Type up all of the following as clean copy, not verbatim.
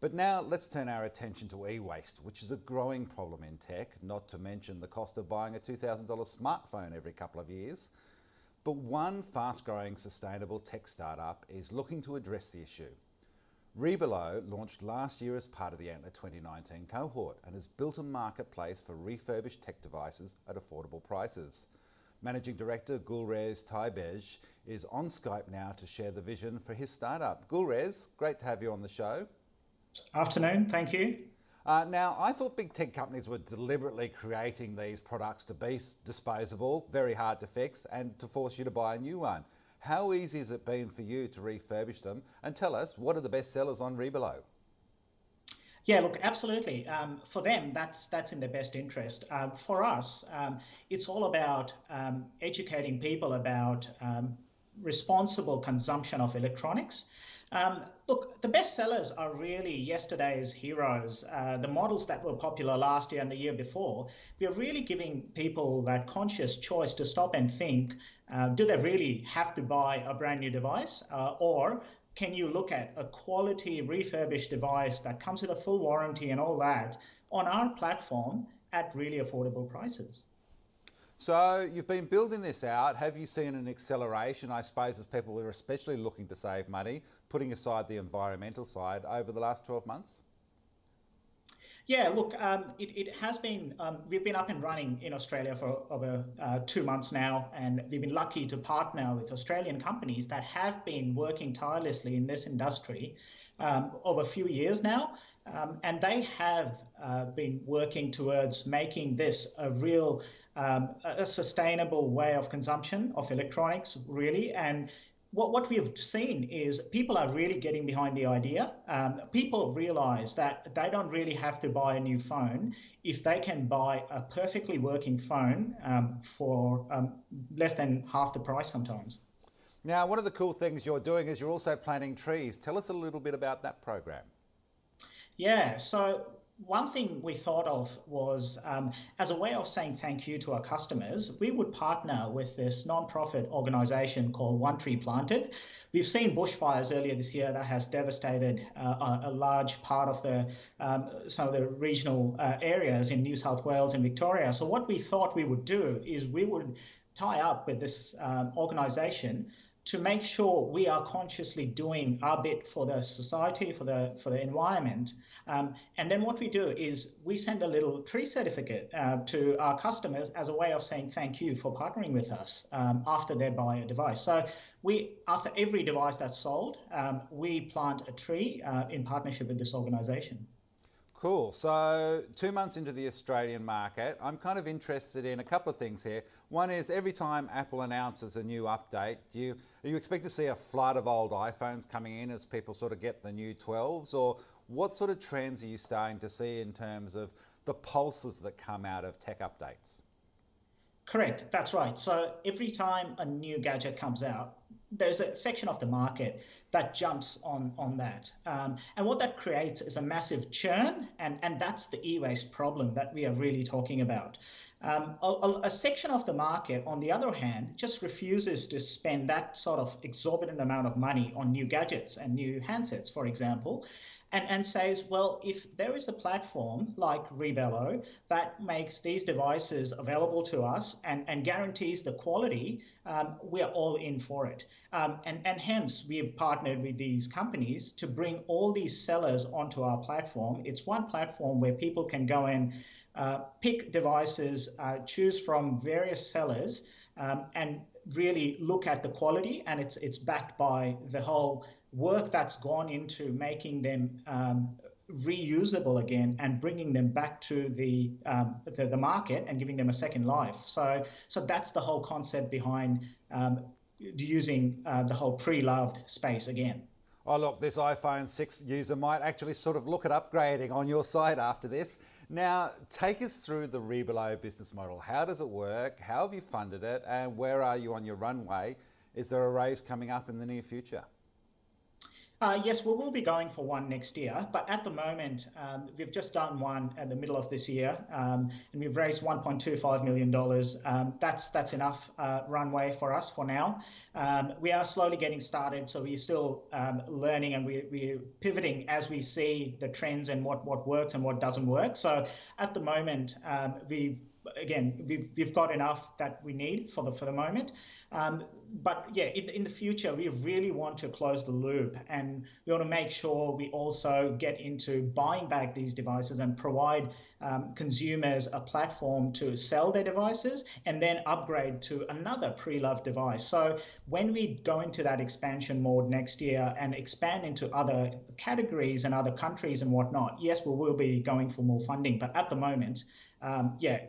But now let's turn our attention to e-waste, which is a growing problem in tech, not to mention the cost of buying a $2,000 smartphone every couple of years. But one fast-growing sustainable tech startup is looking to address the issue. Reebelo launched last year as part of the Antler 2019 cohort and has built a marketplace for refurbished tech devices at affordable prices. Managing Director Gulrez Taibej is on Skype now to share the vision for his startup. Gulrez, great to have you on the show. Afternoon, thank you. Now, I thought big tech companies were deliberately creating these products to be disposable, very hard to fix, and to force you to buy a new one. How easy has it been for you to refurbish them? And tell us, what are the best sellers on Reebelo? Yeah, look, absolutely. For them, that's in their best interest. For us, it's all about educating people about responsible consumption of electronics. Look, the best sellers are really yesterday's heroes. The models that were popular last year and the year before, we are really giving people that conscious choice to stop and think, do they really have to buy a brand new device? Or can you look at a quality refurbished device that comes with a full warranty and all that on our platform at really affordable prices? So you've been building this out. Have you seen an acceleration, I suppose, as people are especially looking to save money, putting aside the environmental side, over the last 12 months? Yeah, look, it has been, we've been up and running in Australia for over 2 months now, and we've been lucky to partner with Australian companies that have been working tirelessly in this industry over a few years now. And they have been working towards making this a real, a sustainable way of consumption of electronics, really. And what we have seen is people are really getting behind the idea. People realize that they don't really have to buy a new phone if they can buy a perfectly working phone for less than half the price sometimes. Now, one of the cool things you're doing is you're also planting trees. Tell us a little bit about that program. Yeah, so one thing we thought of was as a way of saying thank you to our customers, we would partner with this non-profit organization called One Tree Planted. We've seen bushfires earlier this year that has devastated a large part of some of the regional areas in New South Wales and Victoria. So what we thought we would do is we would tie up with this organization to make sure we are consciously doing our bit for the society, for the environment. And then what we do is we send a little tree certificate to our customers as a way of saying thank you for partnering with us after they buy a device. So after every device that's sold, we plant a tree in partnership with this organization. Cool. So 2 months into the Australian market, I'm kind of interested in a couple of things here. One is every time Apple announces a new update, are you expect to see a flood of old iPhones coming in as people sort of get the new 12s? Or what sort of trends are you starting to see in terms of the pulses that come out of tech updates? Correct, that's right. So every time a new gadget comes out, there's a section of the market that jumps on that. And what that creates is a massive churn, and that's the e-waste problem that we are really talking about. A section of the market, on the other hand, just refuses to spend that sort of exorbitant amount of money on new gadgets and new handsets, for example, and says, well, if there is a platform like Reebelo that makes these devices available to us and guarantees the quality, we are all in for it. And hence, we have partnered with these companies to bring all these sellers onto our platform. It's one platform where people can go and pick devices, choose from various sellers, and really look at the quality, and it's backed by the whole work that's gone into making them reusable again and bringing them back to the market and giving them a second life. So that's the whole concept behind using the whole pre-loved space again. Oh look, this iPhone 6 user might actually sort of look at upgrading on your site after this. Now, take us through the Reebelo business model. How does it work? How have you funded it? And where are you on your runway? Is there a raise coming up in the near future? Yes, we will be going for one next year, but at the moment, we've just done one at the middle of this year, and we've raised $1.25 million. That's enough runway for us for now. We are slowly getting started, so we're still learning, and we're pivoting as we see the trends and what works and what doesn't work. So at the moment, we've got enough that we need for the moment. But yeah, in the future, we really want to close the loop, and we want to make sure we also get into buying back these devices and provide consumers a platform to sell their devices and then upgrade to another pre-loved device. So when we go into that expansion mode next year and expand into other categories and other countries and whatnot, yes, we will be going for more funding. But at the moment,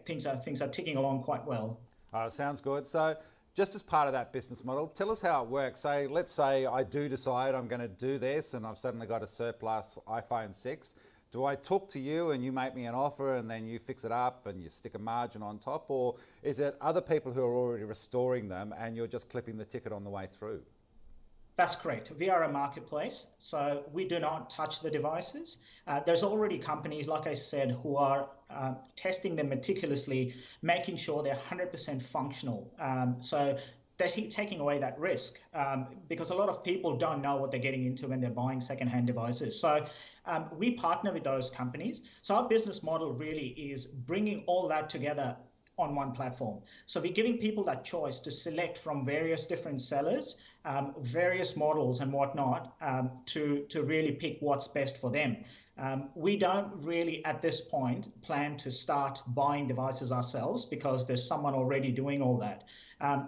things are ticking along quite well. Sounds good. So just as part of that business model, tell us how it works. Let's say I do decide I'm going to do this and I've suddenly got a surplus iPhone 6. Do I talk to you and you make me an offer and then you fix it up and you stick a margin on top? Or is it other people who are already restoring them and you're just clipping the ticket on the way through? That's correct. We are a marketplace, so we do not touch the devices. There's already companies, like I said, who are testing them meticulously, making sure they're 100% functional. So they're taking away that risk because a lot of people don't know what they're getting into when they're buying secondhand devices. So we partner with those companies. So our business model really is bringing all that together on one platform. So we're giving people that choice to select from various different sellers, various models and whatnot, to really pick what's best for them. We don't really, at this point, plan to start buying devices ourselves because there's someone already doing all that.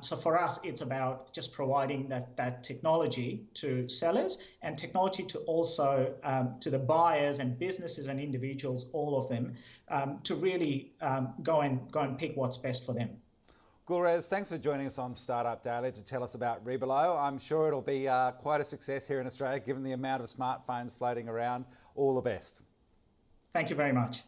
So for us, it's about just providing that technology to sellers and technology to also to the buyers and businesses and individuals, all of them, to really go and pick what's best for them. Gulrez, thanks for joining us on Startup Daily to tell us about Reebelo. I'm sure it'll be quite a success here in Australia, given the amount of smartphones floating around. All the best. Thank you very much.